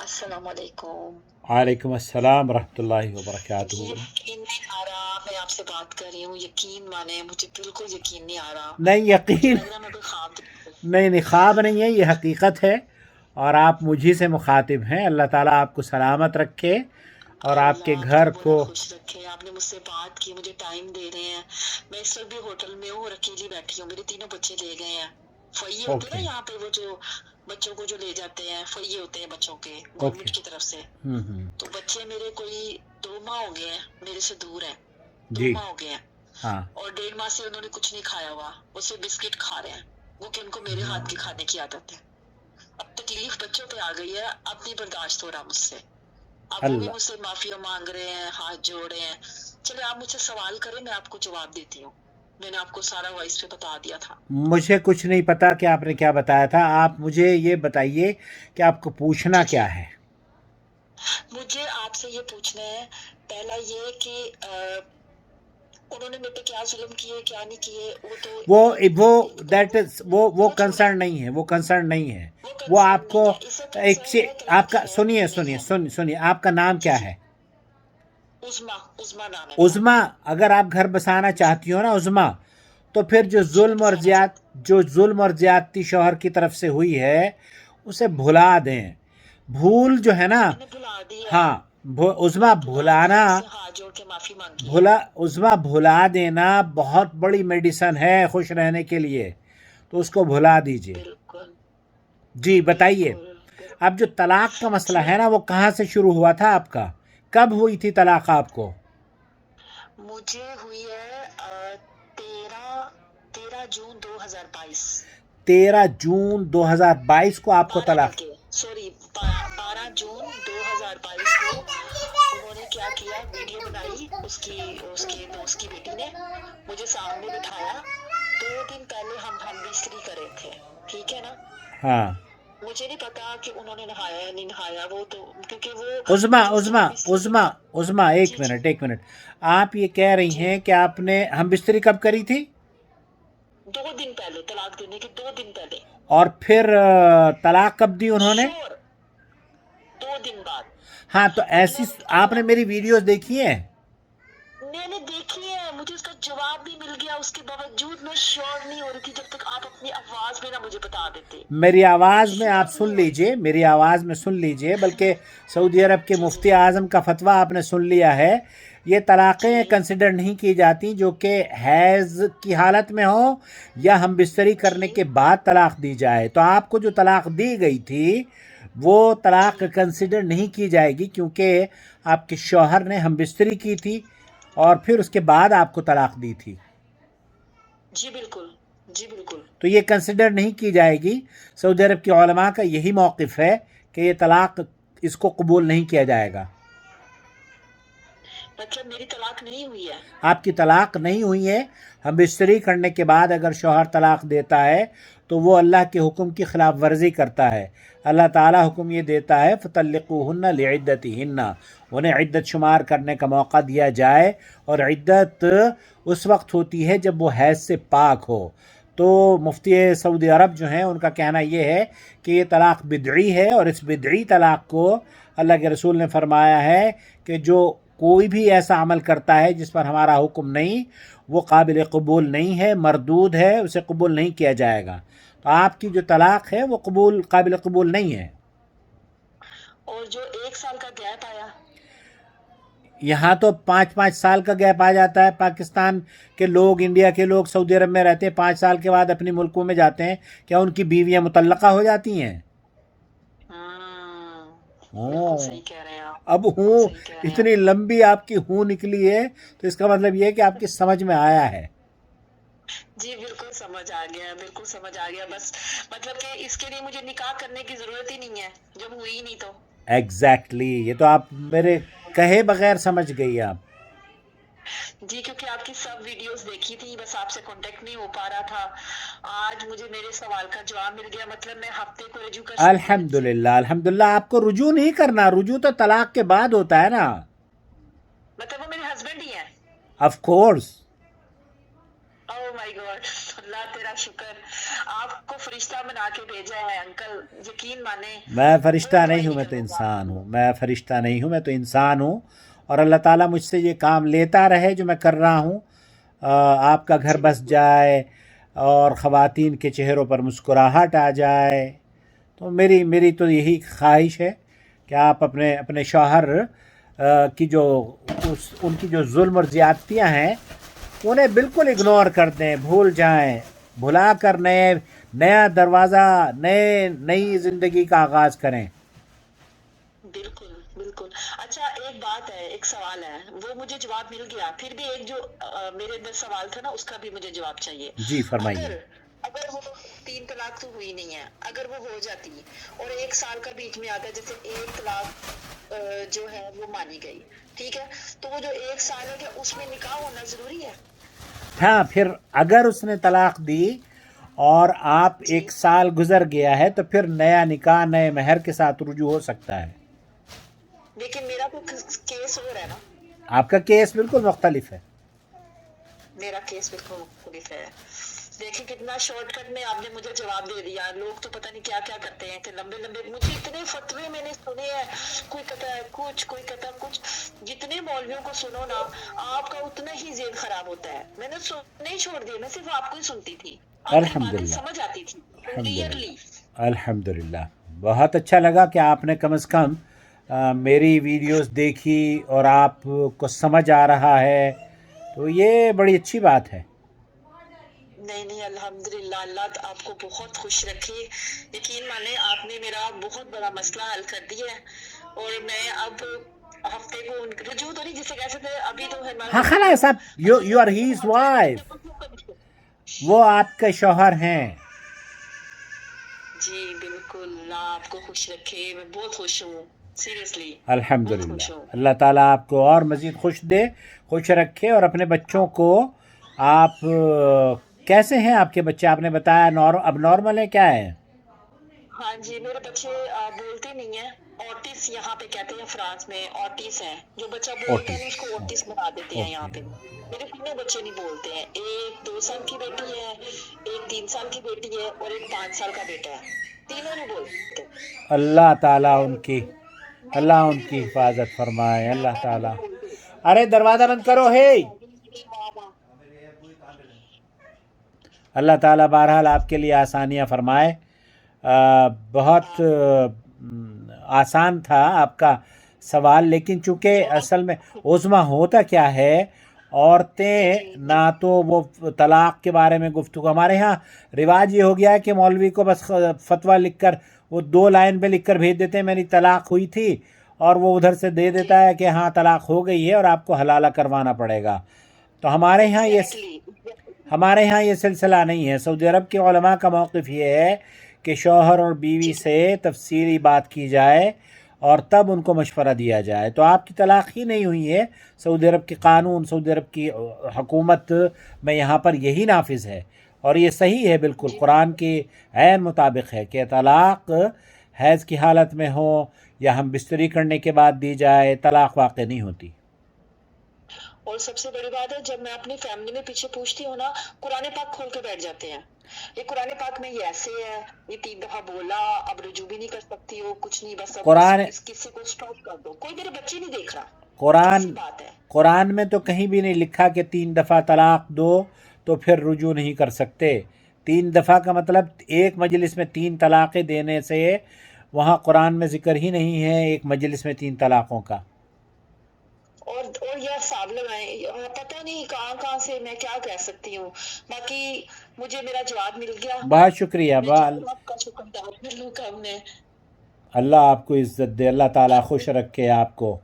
अस्सलाम वालेकुम। वालेकुम अस्सलाम रहमतुल्लाहि व बरकातुहू। मुझे यकीन नहीं आ रहा, मैं आपसे बात कर रही हूँ, यकीन माने मुझे बिल्कुल यकीन नहीं आ रहा। नहीं मुझे यकीन लग रहा मैं कोई ख्वाब देख रही हूँ। नहीं ख्वाब नहीं है, ये हकीकत है और आप मुझी से मुखातिब हैं। अल्लाह ताला आपको सलामत रखे और आपके अल्लाह घर आपको को। बड़ा खुश रखे। आपने मुझसे बात की, मुझे टाइम दे रहे हैं। मैं इस वक्त भी होटल में हूँ और अकेली बैठी हूँ। मेरे तीनों बच्चे ले गए हैं। फैये होते हैं ओके ना यहाँ पे, वो जो बच्चों को जो ले जाते हैं, फैये होते हैं बच्चों के ओके। गवर्नमेंट की तरफ से। तो बच्चे मेरे कोई 2 माह हो गए हैं, मेरे से दूर है। दो जी माह हो गए हैं हाँ और 1.5 माह से उन्होंने कुछ नहीं खाया हुआ, वो सिर्फ बिस्किट खा रहे हैं, वो कि उनको मेरे हाथ के खाने की आदत है। अब तकलीफ बच्चों पे आ गई है, अब नहीं बर्दाश्त हो रहा मुझसे। अब वो भी अल्लाह मुझसे माफिया मांग रहे हैं, हाथ जोड़ रहे हैं। चले आप मुझसे सवाल करें, मैं आपको जवाब देती हूँ। मैंने आपको सारा वॉइस पे बता दिया था। मुझे कुछ नहीं पता कि आपने क्या बताया था। आप मुझे ये बताइए कि आपको पूछना जी जी, क्या है। मुझे आपसे ये पूछना है, पहला ये कि उन्होंने मेरे पे क्या जुल्म किए क्या नहीं किए, वो तो वो दैट वो इज वो वो छोड़े, कंसर्न नहीं है, वो कंसर्न नहीं है। वो वो कंसर्न आपको नहीं है। इससे एक कंसर्न से है तलाक आपका है सुनिए नहीं सुनिए है। सुनिए आपका नाम जी क्या जी, है? उज़मा, उज़मा नाम है मेरा। उज़मा। अगर आप घर बसाना जी चाहती हो ना उज़मा, तो फिर जी, मैं बसाना चाहती जो जुल्म और ज्यादती शौहर की तरफ से हुई है उसे भुला दें। भूल जो है ना, हूँ। मैंने भुला दी है, हाँ उज़मा भुला दी है, भुलाना, उससे हाथ जोड़ के माफी मांगी है। उज़मा भुला देना बहुत बड़ी मेडिसन है खुश रहने के लिए, तो उसको भुला दीजिए। बिल्कुल जी बताइए। बिल्कुल बिल्कुल। अब जो तलाक का मसला जी, है ना, वो कहाँ से शुरू हुआ था आपका? कब हुई थी तलाक आपको? मुझे हुई है 13 जून 2022। 13 जून 2022 को आपको 12 तलाक। बल्कि सॉरी, 12 जून 2022 को उन्होंने क्या किया, वीडियो बनाई, उसकी उसके दोस्त की बेटी ने मुझे सामने बिठाया। 2 दिन पहले हम बिस्तरी कर रहे थे, ठीक है ना। हाँ मुझे नहीं पता कि उन्होंने नहाया या नहीं नहाया, वो तो क्योंकि वो उज़मा जब उज़मा हम बिस्तरी। उज़मा उज़मा जी जी एक मिनट। आप ये कह रही जी, हैं कि आपने हम बिस्तरी कब करी थी? 2 दिन पहले, तलाक देने के 2 दिन पहले। और फिर तलाक कब दी उन्होंने? श्योर, 2 दिन बाद। हाँ तो ऐसी मतलब अगर आपने मेरी वीडियोस देखी है? मैंने देखी है, मुझे उसका जवाब भी मिल गया, उसके बावजूद मैं श्योर नहीं हो रही थी, जब तक आप अपनी आवाज में ना मुझे बता देते। मेरी मैं आवाज़ में आप श्योर नहीं सुन हो रही लीजिए, मेरी आवाज़ में सुन लीजिए, बल्कि सऊदी अरब के जी जी मुफ्ती आज़म का फतवा आपने सुन लिया है। ये तलाक़ें जी कंसिडर नहीं की जाती जो कि हैज़ की हालत में हो या हम बिस्तरी करने जी के बाद तलाक़ दी जाए। तो आपको जो तलाक़ दी गई थी वो तलाक़ जी कंसिडर नहीं की जाएगी, क्योंकि आपके शौहर ने हम बिस्तरी की थी और फिर उसके बाद आपको तलाक़ दी थी, जी बिल्कुल, जी बिल्कुल। तो ये कंसिडर नहीं की जाएगी। सऊदी अरब के उलमा का यही मौक़िफ़ है कि ये तलाक़ इसको कबूल नहीं किया जाएगा। मतलब मेरी तलाक नहीं हुई है। आपकी तलाक़ नहीं हुई है। हम बिस्तरी करने के बाद अगर शौहर तलाक़ देता है तो वो अल्लाह के हुक्म की ख़िलाफ़ वर्जी करता है। अल्लाह ताला हुक्म ये देता है फ़तल्लिक़ूहुन्ना लिइद्दतिहिन्ना, उन्हें इद्दत शुमार करने का मौका दिया जाए, और इद्दत उस वक्त होती है जब वो हैज़ से पाक हो। तो मुफ्ती सऊदी अरब जो हैं उनका कहना ये है कि ये तलाक़ बिदई है, और इस बिदई तलाक़ को अल्लाह के रसूल ने फरमाया है कि जो कोई भी ऐसा अमल करता है जिस पर हमारा हुक्म नहीं, वो काबिल कबूल नहीं है, मरदूद है, उसे कबूल नहीं किया जाएगा। तो आपकी जो तलाक़ है वो काबिल कबूल नहीं है। और जो 1 साल का गैप आया, यहाँ तो 5-5 साल का गैप आ जाता है। पाकिस्तान के लोग, इंडिया के लोग सऊदी अरब में रहते हैं, 5 साल के बाद अपने मुल्कों में जाते हैं। क्या उनकी बीवियाँ मुतल्लका हो जाती हैं? बिल्कुल हाँ। सही कह रहे हैं आप, अब बिल्कुल हूँ सही कह रहे हैं आप। इतनी लंबी आपकी हूँ निकली है, तो इसका मतलब ये है कि आपकी समझ में आया है। जी बिल्कुल समझ आ गया, बिल्कुल समझ आ गया। बस मतलब कि इसके लिए मुझे निकाह करने की जरूरत ही नहीं है, जब हुई ही नहीं तो। एग्जैक्टली ये तो आप मेरे कहे बगैर समझ गई आप। जी, क्योंकि आपकी सब वीडियोस देखी थी, बस आपसे कांटेक्ट नहीं हो पा रहा था। आज मुझे मेरे सवाल का जवाब मिल गया, मतलब मैं हफ्ते को रजू कर सकती हूँ इनसे। अल्हम्दुलिल्लाह अल्हम्दुलिल्लाह। आपको रुजू नहीं करना, रुजू तो तलाक के बाद होता है ना। मतलब वो मेरे हस्बैंड ही है। Of course. Oh my God, अल्लाह तेरा शुक्र। آپ کو فرشتہ بنا کے بھیجا ہے انکل, یقین مانے. میں فرشتہ کوئی نہیں برائی ہوں, میں تو کروں گا. انسان ہوں. میں فرشتہ نہیں ہوں, میں تو انسان ہوں. اور اللہ تعالیٰ مجھ سے یہ کام لیتا رہے جو میں کر رہا ہوں. آپ کا گھر جی بس بالکل. جائے اور خواتین کے چہروں پر مسکراہٹ آ جائے. تو میری تو یہی خواہش ہے کہ آپ اپنے شوہر کی جو ان کی جو ظلم اور زیادتیاں ہیں انہیں بالکل اگنور کر دیں, بھول جائیں, بھلا کر نیا دروازہ نئی زندگی کا آغاز کریں. بالکل بالکل. اچھا ایک بات ہے, ایک سوال ہے, وہ مجھے جواب مل گیا, پھر بھی ایک جو میرے اندر سوال تھا نا اس کا بھی مجھے جواب چاہیے. جی فرمائیے. اگر وہ 3 طلاق تو ہوئی نہیں ہے, اگر وہ ہو جاتی اور 1 سال کا بیچ میں آتا ہے, جیسے 1 طلاق جو ہے وہ مانی گئی, ٹھیک ہے, تو وہ جو 1 سال ہے کیا اس میں نکاح ہونا ضروری ہے؟ ہاں, پھر اگر اس نے طلاق دی اور آپ جی 1 سال گزر گیا ہے تو پھر نیا نکاح نئے مہر کے ساتھ رجوع ہو سکتا ہے. لیکن میرا تو کیس ہو رہا ہے نا. آپ کا کیس بالکل مختلف ہے. میرا کیس بالکل مختلف ہے. دیکھیں کتنا شارٹ کٹ میں آپ نے مجھے جواب دے دیا. لوگ تو پتہ نہیں کیا کیا کرتے ہیں کہ لمبے مجھے اتنے فتوے میں نے سنے ہیں, کوئی کہتا ہے کچھ, کوئی کہتا ہے کچھ. جتنے مولویوں کو سنو نا آپ کا اتنا ہی ذہن خراب ہوتا ہے. میں نے سننے ہی چھوڑ دیا, میں صرف آپ کو ہی سنتی تھی, آپ کی باتیں الحمدللہ سمجھ آتی تھی الحمدللہ کلیئرلی. الحمدللہ. بہت اچھا لگا کہ آپ نے کم از کم میری ویڈیوز دیکھی اور آپ کو سمجھ آ رہا ہے, تو یہ بڑی اچھی بات ہے. نہیں الحمدللہ, اللہ آپ کو بہت خوش رکھے. یقین مانے آپ نے میرا بہت بڑا مسئلہ حل کر دیا ہے, اور میں اب ہفتے کو رجوع تو نہیں جسے کہہ سکتے, ابھی تو ہے ہاں خلاص, آپ یو آر ہیز وائف, وہ آپ کے شوہر ہیں. جی بالکل, اللہ آپ کو خوش رکھے. میں بہت خوش ہوں, سیریسلی بہت الحمدللہ. خوش ہوں. اللہ تعالیٰ آپ کو اور مزید خوش دے, خوش رکھے. اور اپنے بچوں کو آپ کیسے ہیں, آپ کے بچے آپ نے بتایا اب نارمل ہے, کیا ہے؟ ہاں جی, میرے بچے بولتے نہیں ہیں. اوٹس یہاں پہ کہتے ہیں, فرانس میں اوٹس ہے, جو بچہ بولتا ہے نا اس کو اوٹس بنا دیتے ہیں یہاں پہ. میرے تینوں بچے نہیں بولتے ہیں. ایک 2 سال کی بیٹی ہے, ایک 3 سال کی بیٹی ہے, اور ایک 5 سال کا بیٹا ہے. تینوں نہیں بولتے. اللہ تعالیٰ اور اللہ ماما بھی ان نہیں کی بولتے, حفاظت فرمائے. اللہ ماما بھی تعالیٰ. نہیں بولتے. ارے دروازہ بند کرو, ہے. ماما. اللہ تعالیٰ بہرحال آپ کے لیے آسانیاں فرمائے. بہت آسان تھا آپ کا سوال, لیکن چونکہ اصل میں عظمیٰ ہوتا کیا ہے, عورتیں نہ تو وہ طلاق کے بارے میں گفتگو, ہمارے ہاں رواج یہ ہو گیا ہے کہ مولوی کو بس فتویٰ لکھ کر وہ 2 لائن پہ لکھ کر بھیج دیتے ہیں میری طلاق ہوئی تھی, اور وہ ادھر سے دے دیتا ہے کہ ہاں طلاق ہو گئی ہے اور آپ کو حلالہ کروانا پڑے گا. تو ہمارے ہاں یہ سلسلہ نہیں ہے. سعودی عرب کے علماء کا موقف یہ ہے کہ شوہر اور بیوی سے تفصیلی بات کی جائے اور تب ان کو مشورہ دیا جائے. تو آپ کی طلاق ہی نہیں ہوئی ہے. سعودی عرب کے قانون, سعودی عرب کی حکومت میں یہاں پر یہی نافذ ہے, اور یہ صحیح ہے بالکل, قرآن کے عین مطابق ہے کہ طلاق حیض کی حالت میں ہو یا ہم بستری کرنے کے بعد دی جائے, طلاق واقع نہیں ہوتی. اور سب سے بڑی بات ہے, جب میں اپنی فیملی میں پیچھے پوچھتی ہوں نا, قرآن پاک کھول کے بیٹھ جاتے ہیں. یہ قرآن پاک میں یہ ایسے ہے, یہ 3 دفعہ بولا, اب رجوع بھی نہیں کر سکتی ہو, کچھ نہیں, بس اب اس قصے کو سٹاپ کر دو. کوئی میرے بچے نہیں دیکھ رہا. ایسی بات ہے. قرآن میں تو کہیں بھی نہیں لکھا کہ 3 دفعہ طلاق دو تو پھر رجوع نہیں کر سکتے. 3 دفعہ کا مطلب ایک مجلس میں 3 طلاقیں دینے سے وہاں قرآن میں ذکر ہی نہیں ہے ایک مجلس میں 3 طلاقوں کا. اور یہ حساب لگائیں, پتہ نہیں کہاں سے میں کیا کہہ سکتی ہوں. باقی مجھے میرا جواب مل گیا. بہت شکریہ. آپ کا شکر ادا کر لوں کب میں. اللہ آپ کو عزت دے, اللہ تعالیٰ خوش رکھے آپ کو.